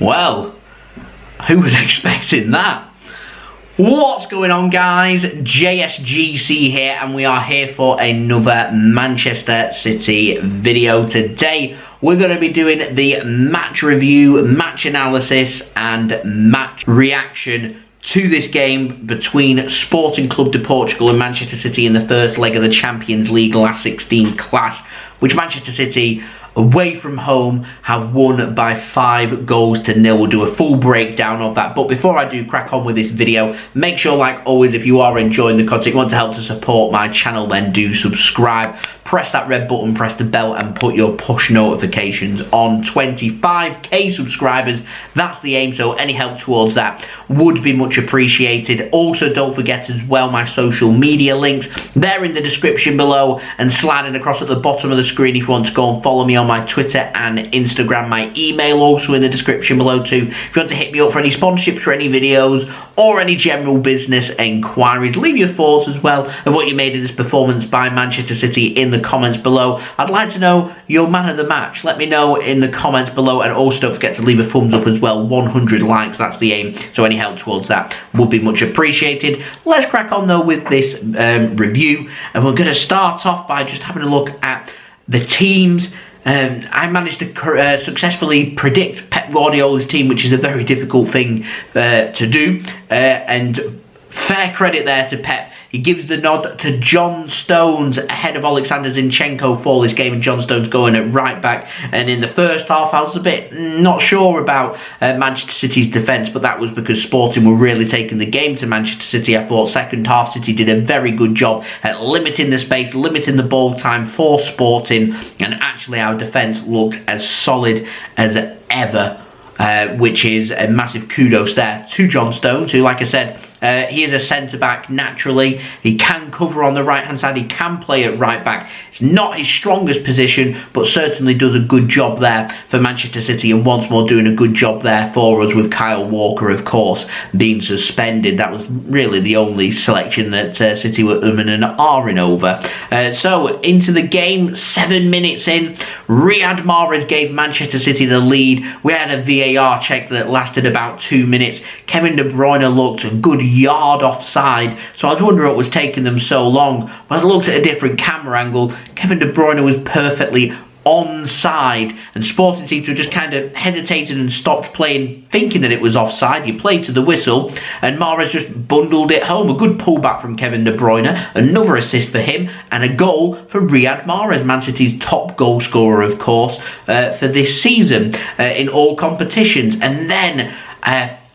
Well, who was expecting that? What's going on, guys? JSGC here, and we are here for another Manchester City video. Today we're going to be doing the match review, match analysis and match reaction to this game between Sporting Clube de Portugal and Manchester City in the first leg of the Champions League last 16 clash, which Manchester City, away from home, have won by 5-0. We'll do a full breakdown of that. But before I do crack on with this video, make sure, like always, if you are enjoying the content, you want to help to support my channel, then do subscribe. Press that red button, press the bell, and put your push notifications on. 25k subscribers, that's the aim, so any help towards that would be much appreciated. Also, don't forget as well, my social media links, they're in the description below and sliding across at the bottom of the screen if you want to go and follow me on my Twitter and Instagram. My email also in the description below too, if you want to hit me up for any sponsorships for any videos or any general business inquiries. Leave your thoughts as well of what you made of this performance by Manchester City in the comments below. I'd like to know your man of the match. Let me know in the comments below, and also don't forget to leave a thumbs up as well. 100 likes, that's the aim, so any help towards that would be much appreciated. Let's crack on though with this review, and we're going to start off by just having a look at the teams. I managed to successfully predict Pep Guardiola's team, which is a very difficult thing to do, and fair credit there to Pep. He gives the nod to John Stones ahead of Oleksandr Zinchenko for this game, and John Stones going at right back. And in the first half, I was a bit not sure about Manchester City's defence, but that was because Sporting were really taking the game to Manchester City. I thought second half City did a very good job at limiting the space, limiting the ball time for Sporting, and actually our defence looked as solid as ever. Which is a massive kudos there to John Stones, who, like I said, he is a centre-back naturally. He can cover on the right-hand side. He can play at right-back. It's not his strongest position, but certainly does a good job there for Manchester City, and once more doing a good job there for us with Kyle Walker, of course, being suspended. That was really the only selection that City were umming and ahhing over. So, into the game, 7 minutes in, Riyad Mahrez gave Manchester City the lead. We had a VAR check that lasted about 2 minutes. Kevin De Bruyne looked a good yard offside, so I was wondering what was taking them so long. When I looked at a different camera angle, Kevin De Bruyne was perfectly onside, and Sporting seemed to have just kind of hesitated and stopped playing, thinking that it was offside. You played to the whistle, and Mahrez just bundled it home. A good pullback from Kevin De Bruyne, another assist for him, and a goal for Riyad Mahrez, Man City's top goal scorer, of course, for this season in all competitions. And then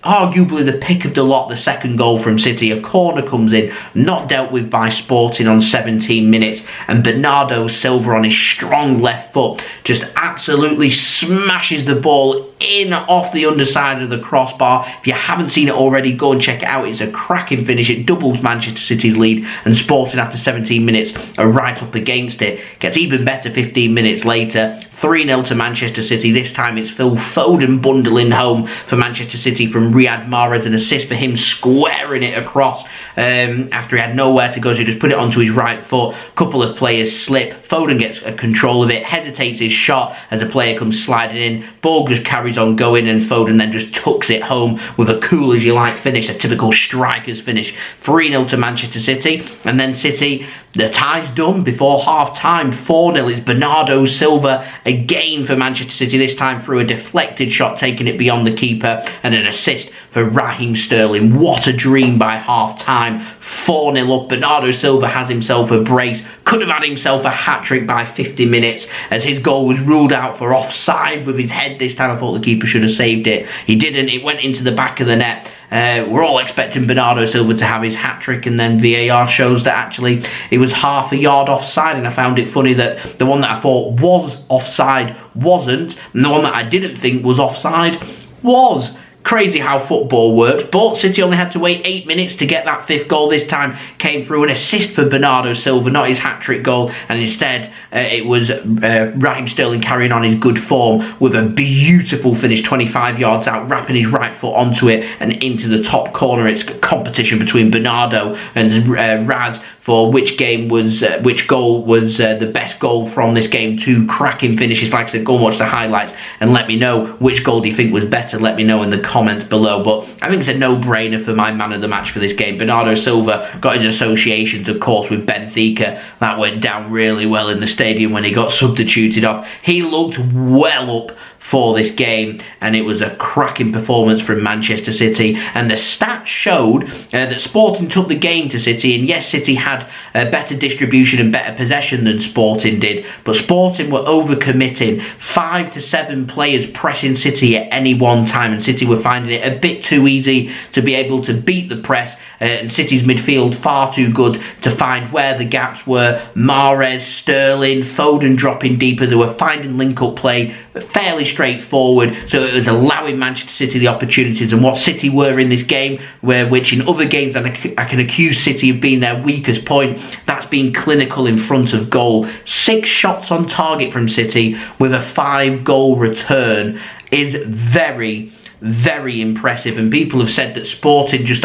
arguably the pick of the lot, the second goal from City. A corner comes in, not dealt with by Sporting on 17 minutes, and Bernardo Silva on his strong left foot just absolutely smashes the ball in off the underside of the crossbar. If you haven't seen it already, go and check it out. It's a cracking finish. It doubles Manchester City's lead, and Sporting after 17 minutes are right up against it. Gets even better 15 minutes later, 3-0 to Manchester City. This time it's Phil Foden bundling home for Manchester City from Riyad Mahrez, an assist for him squaring it across after he had nowhere to go, so he just put it onto his right foot. Couple of players slip. Foden gets control of it, hesitates his shot as a player comes sliding in. Ball just carries on going, and Foden then just tucks it home with a cool as you like finish, a typical striker's finish. 3-0 to Manchester City, and then City, the tie's done before half-time. 4-0. It's Bernardo Silva again for Manchester City, this time through a deflected shot, taking it beyond the keeper, and an assist for Raheem Sterling. What a dream by half-time. 4-0 up. Bernardo Silva has himself a brace. Could have had himself a hat-trick by 50 minutes, as his goal was ruled out for offside with his head this time. I thought the keeper should have saved it. He didn't. It went into the back of the net. We're all expecting Bernardo Silva to have his hat-trick, and then VAR shows that actually it was half a yard offside, and I found it funny that the one that I thought was offside wasn't, and the one that I didn't think was offside was. Crazy how football works, but City only had to wait 8 minutes to get that fifth goal. This time came through an assist for Bernardo Silva, not his hat-trick goal, and instead it was Raheem Sterling carrying on his good form with a beautiful finish, 25 yards out, wrapping his right foot onto it and into the top corner. It's a competition between Bernardo and Raz for which goal was the best goal from this game. Two cracking finishes. Like I said, go and watch the highlights and let me know which goal do you think was better. Let me know in the comments below. But I think it's a no-brainer for my man of the match for this game. Bernardo Silva got his associations, of course, with Benfica. That went down really well in the stadium when he got substituted off. He looked well up for this game, and it was a cracking performance from Manchester City. And the stats showed that Sporting took the game to City, and yes, City had better distribution and better possession than Sporting did, but Sporting were overcommitting. 5 to 7 players pressing City at any one time, and City were finding it a bit too easy to be able to beat the press. And City's midfield far too good to find where the gaps were. Mahrez, Sterling, Foden dropping deeper. They were finding link-up play fairly straightforward, so it was allowing Manchester City the opportunities. And what City were in this game, which in other games I can accuse City of being their weakest point, that's being clinical in front of goal. 6 shots on target from City with a 5-goal return is very impressive. And people have said that Sporting just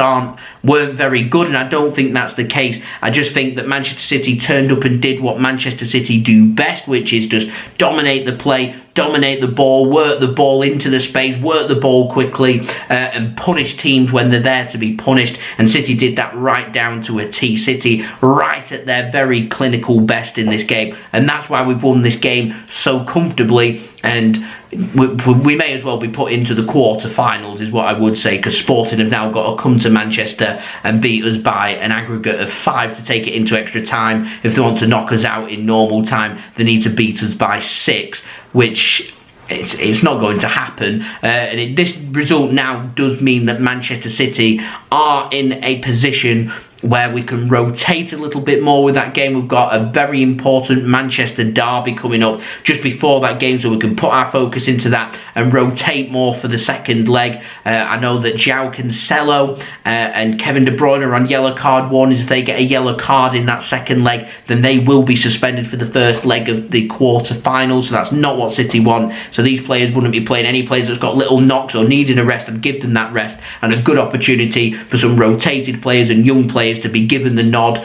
weren't very good, and I don't think that's the case. I just think that Manchester City turned up and did what Manchester City do best, which is just dominate the play, dominate the ball, work the ball into the space, work the ball quickly, and punish teams when they're there to be punished. And City did that right down to a T. City right at their very clinical best in this game, and that's why we've won this game so comfortably. And we may as well be put into the quarter-finals, is what I would say, because Sporting have now got to come to Manchester and beat us by an aggregate of 5 to take it into extra time. If they want to knock us out in normal time, they need to beat us by 6, which it's not going to happen. This result now does mean that Manchester City are in a position where we can rotate a little bit more with that game. We've got a very important Manchester derby coming up just before that game, so we can put our focus into that and rotate more for the second leg. I know that Joao Cancelo and Kevin De Bruyne are on yellow card warnings. If they get a yellow card in that second leg, then they will be suspended for the first leg of the quarter-finals, so that's not what City want. So these players wouldn't be playing. Any players that's got little knocks or needing a rest, I'd give them that rest, and a good opportunity for some rotated players and young players to be given the nod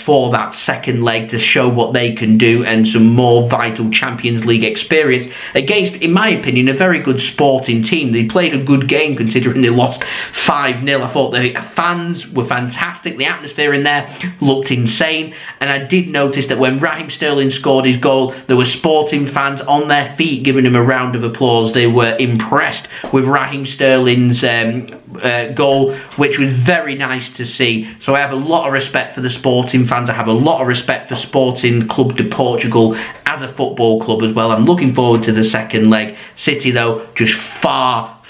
for that second leg to show what they can do, and some more vital Champions League experience against, in my opinion, a very good Sporting team. They played a good game considering they lost 5-0. I thought the fans were fantastic. The atmosphere in there looked insane, and I did notice that when Raheem Sterling scored his goal, there were Sporting fans on their feet giving him a round of applause. They were impressed with Raheem Sterling's goal, which was very nice to see. So I have a lot of respect for the Sporting fans. I have a lot of respect for Sporting Clube de Portugal as a football club as well. I'm looking forward to the second leg. City, though, just far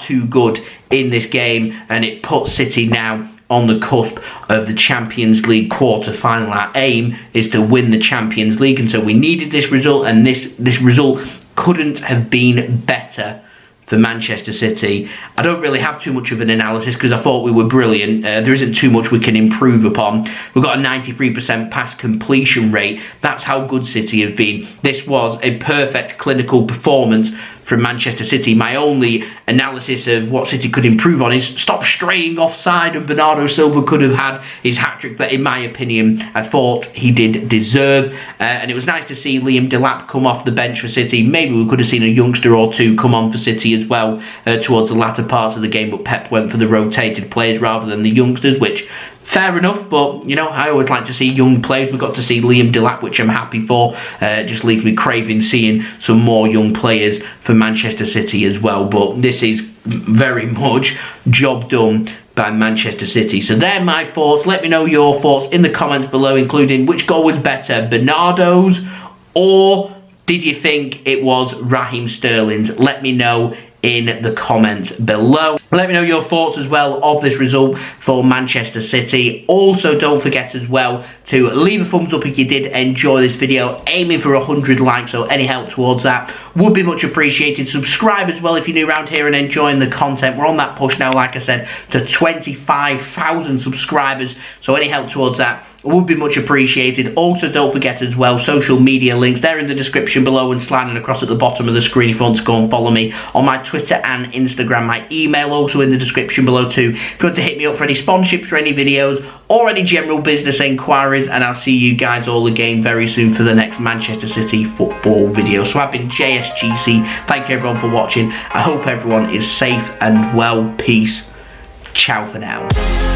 too good in this game, and it puts City now on the cusp of the Champions League quarter-final. Our aim is to win the Champions League, and so we needed this result, and this result couldn't have been better for Manchester City. I don't really have too much of an analysis because I thought we were brilliant. There isn't too much we can improve upon. We've got a 93% pass completion rate. That's how good City have been. This was a perfect clinical performance from Manchester City. My only analysis of what City could improve on is stop straying offside, and Bernardo Silva could have had his hat-trick, but in my opinion, I thought he did deserve. And it was nice to see Liam Delap come off the bench for City. Maybe we could have seen a youngster or two come on for City as well towards the latter parts of the game, but Pep went for the rotated players rather than the youngsters, which fair enough, but you know, I always like to see young players. We got to see Liam Delap, which I'm happy for. Just leaves me craving seeing some more young players for Manchester City as well. But this is very much job done by Manchester City. So they're my thoughts. Let me know your thoughts in the comments below, including which goal was better, Bernardo's, or did you think it was Raheem Sterling's? Let me know in the comments below. Let me know your thoughts as well of this result for Manchester City. Also, don't forget as well to leave a thumbs up if you did enjoy this video. Aiming for 100 likes, so any help towards that would be much appreciated. Subscribe as well if you're new around here and enjoying the content. We're on that push now, like I said, to 25,000 subscribers, so any help towards that would be much appreciated. Also, don't forget as well, social media links, they're in the description below and sliding across at the bottom of the screen if you want to go and follow me on my Twitter and Instagram. My email also in the description below too if you want to hit me up for any sponsorships for any videos or any general business enquiries, and I'll see you guys all again very soon for the next Manchester City football video. So I've been JSGC. Thank you everyone for watching. I hope everyone is safe and well. Peace. Ciao for now.